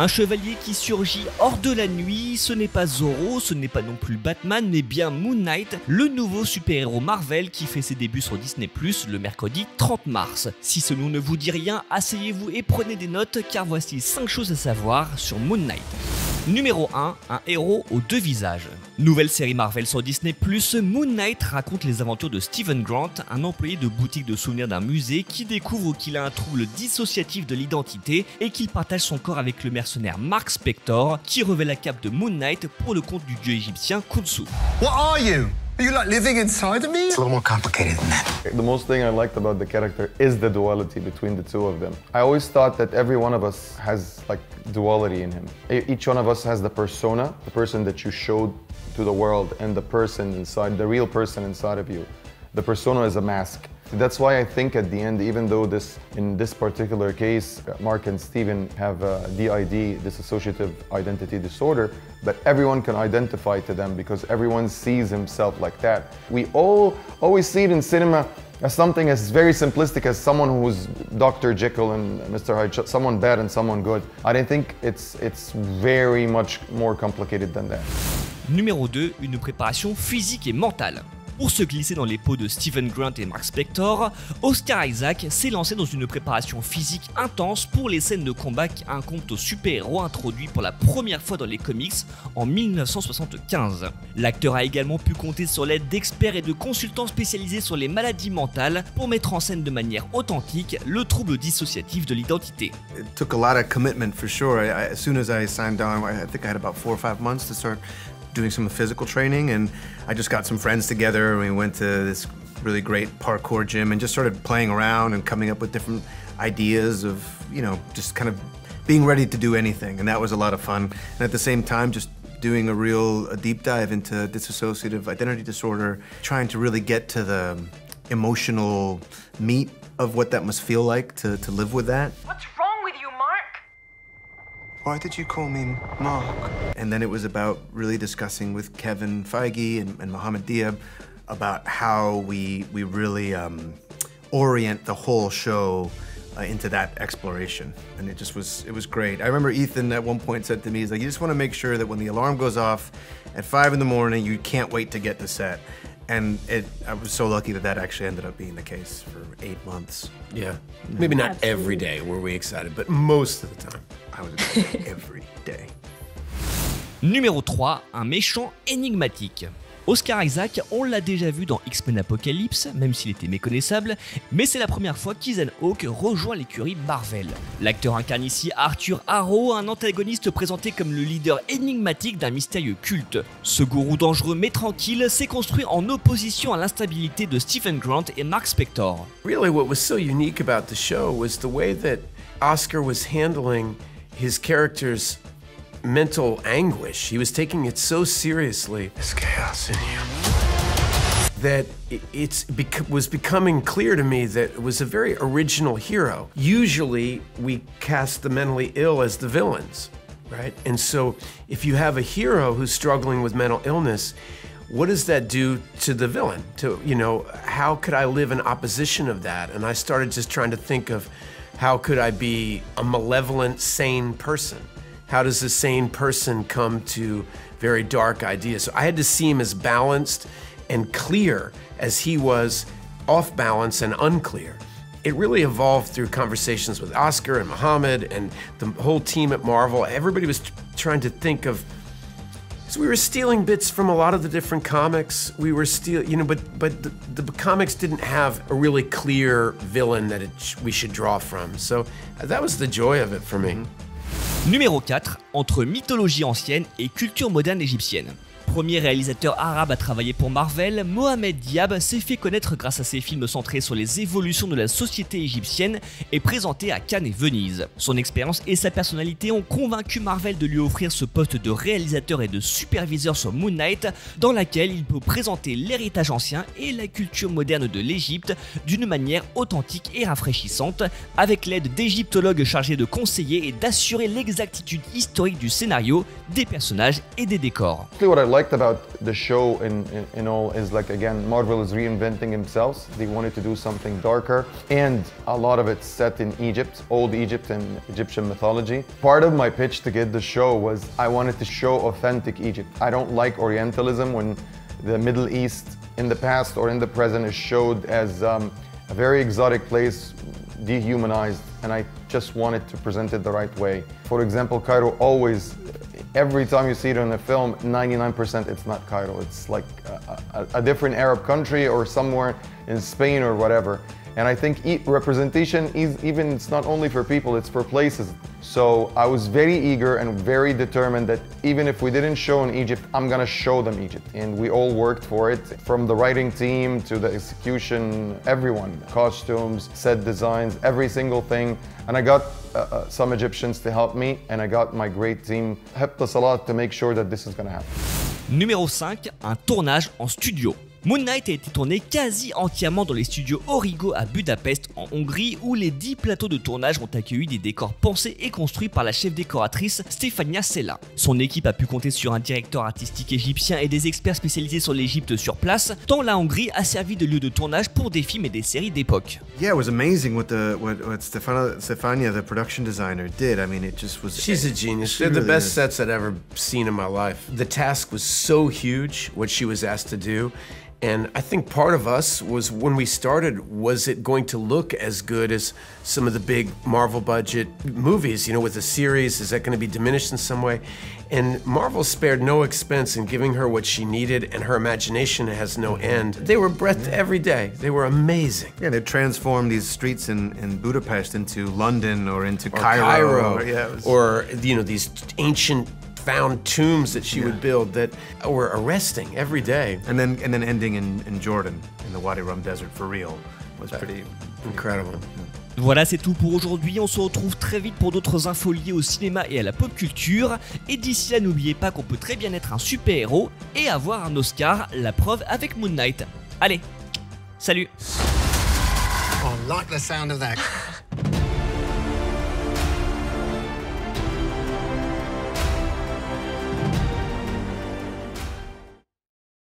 Un chevalier qui surgit hors de la nuit, ce n'est pas Zorro, ce n'est pas non plus Batman, mais bien Moon Knight, le nouveau super-héros Marvel qui fait ses débuts sur Disney+, le mercredi 30 mars. Si ce nom ne vous dit rien, asseyez-vous et prenez des notes, car voici 5 choses à savoir sur Moon Knight. Numéro 1, un héros aux deux visages. Nouvelle série Marvel sur Disney+, Moon Knight raconte les aventures de Stephen Grant, un employé de boutique de souvenirs d'un musée qui découvre qu'il a un trouble dissociatif de l'identité et qu'il partage son corps avec le mercenaire Mark Spector, qui revêt la cape de Moon Knight pour le compte du dieu égyptien Khonsu. What are you? Are you like living inside of me? It's a little more complicated than that. The most thing I liked about the character is the duality between the two of them. I always thought that every one of us has like duality in him. Each one of us has the persona, the person that you showed to the world, and the person inside, the real person inside of you. The persona is a mask. That's why I think at the end, even though in this particular case, Mark and Steven have DID, dissociative identity disorder, but everyone can identify to them because everyone sees himself like that. We all always see it in cinema as something as very simplistic as someone who's Dr. Jekyll and Mr. Hyde, someone bad and someone good. I don't think it's very much more complicated than that. Numéro 2, une préparation physique et mentale. Pour se glisser dans les peaux de Stephen Grant et Mark Spector, Oscar Isaac s'est lancé dans une préparation physique intense pour les scènes de combat qui incombent aux super-héros introduits pour la première fois dans les comics en 1975. L'acteur a également pu compter sur l'aide d'experts et de consultants spécialisés sur les maladies mentales pour mettre en scène de manière authentique le trouble dissociatif de l'identité. It took a lot of commitment for sure. As soon as I signed on, I think I had about 4 or 5 months to start doing some physical training, and I just got some friends together and we went to this really great parkour gym and just started playing around and coming up with different ideas of, you know, just kind of being ready to do anything, and that was a lot of fun. And at the same time, just doing a deep dive into dissociative identity disorder, trying to really get to the emotional meat of what that must feel like to live with that. What's wrong with you, Mark? Why did you call me Mark? And then it was about really discussing with Kevin Feige and Mohammed Diab about how we really orient the whole show into that exploration. And it was great. I remember Ethan at one point said to me, he's like, you just want to make sure that when the alarm goes off at 5 in the morning, you can't wait to get to set. And I was so lucky that actually ended up being the case for 8 months. Yeah. Maybe not every day were we excited, but most of the time. I was excited every day. Numéro 3, un méchant énigmatique. Oscar Isaac, on l'a déjà vu dans X-Men Apocalypse, même s'il était méconnaissable, mais c'est la première fois qu'Ethan Hawke rejoint l'écurie Marvel. L'acteur incarne ici Arthur Harrow, un antagoniste présenté comme le leader énigmatique d'un mystérieux culte. Ce gourou dangereux mais tranquille s'est construit en opposition à l'instabilité de Stephen Grant et Mark Spector. Really what was so unique about the show was the way that Oscar was handling his character's mental anguish. He was taking it so seriously. There's chaos in you. That it was becoming clear to me that it was a very original hero. Usually we cast the mentally ill as the villains, right? And so if you have a hero who's struggling with mental illness, what does that do to the villain? To, you know, how could I live in opposition of that? And I started just trying to think of how could I be a malevolent, sane person? How does a sane person come to very dark ideas? So I had to see him as balanced and clear as he was off balance and unclear. It really evolved through conversations with Oscar and Mohammed and the whole team at Marvel. Everybody was trying to think of, so we were stealing bits from a lot of the different comics. We were you know, but the comics didn't have a really clear villain that we should draw from. So that was the joy of it for me. Numéro 4, entre mythologie ancienne et culture moderne égyptienne. Premier réalisateur arabe à travailler pour Marvel, Mohamed Diab s'est fait connaître grâce à ses films centrés sur les évolutions de la société égyptienne et présentés à Cannes et Venise. Son expérience et sa personnalité ont convaincu Marvel de lui offrir ce poste de réalisateur et de superviseur sur Moon Knight, dans laquelle il peut présenter l'héritage ancien et la culture moderne de l'Égypte d'une manière authentique et rafraîchissante, avec l'aide d'égyptologues chargés de conseiller et d'assurer l'exactitude historique du scénario, des personnages et des décors. What I like liked about the show in all is like, again, Marvel is reinventing themselves. They wanted to do something darker, and a lot of it's set in Egypt, old Egypt and Egyptian mythology. Part of my pitch to get the show was I wanted to show authentic Egypt. I don't like Orientalism when the Middle East in the past or in the present is showed as a very exotic place, dehumanized, and I just wanted to present it the right way. For example, Cairo always, every time you see it in a film, 99% it's not Cairo. It's like a different Arab country or somewhere in Spain or whatever. And I think representation is even, it's not only for people, it's for places. So I was very eager and very determined that even if we didn't show in Egypt, I'm gonna show them Egypt. And we all worked for it, from the writing team to the execution, everyone. Costumes, set designs, every single thing. And I got some Egyptians to help me, and I got my great team, helped us a lot to make sure that this is gonna happen. Numéro 5, un tournage en studio. Moon Knight a été tourné quasi entièrement dans les studios Origo à Budapest en Hongrie, où les 10 plateaux de tournage ont accueilli des décors pensés et construits par la chef décoratrice Stefania Sella. Son équipe a pu compter sur un directeur artistique égyptien et des experts spécialisés sur l'Égypte sur place, tant la Hongrie a servi de lieu de tournage pour des films et des séries d'époque. Yeah, it was amazing what Stefania, the production designer, did. I mean, it just was... She's a genius. They're the best sets I'd ever seen in my life. The task was so huge, what she was asked to do. And I think part of us was, when we started, was it going to look as good as some of the big Marvel budget movies, you know, with the series? Is that going to be diminished in some way? And Marvel spared no expense in giving her what she needed, and her imagination has no end. They were breath every day. They were amazing. Yeah, they transformed these streets in Budapest into London or into Cairo. Or, you know, these ancient found tombs that she would build that were arresting every day. And then ending in Jordan, in the Wadi Rum Desert, for real, was pretty incredible. Voilà, c'est tout pour aujourd'hui. On se retrouve très vite pour d'autres infos liées au cinéma et à la pop culture. Et d'ici là, n'oubliez pas qu'on peut très bien être un super-héros et avoir un Oscar, la preuve avec Moon Knight. Allez, salut! I like the sound of that.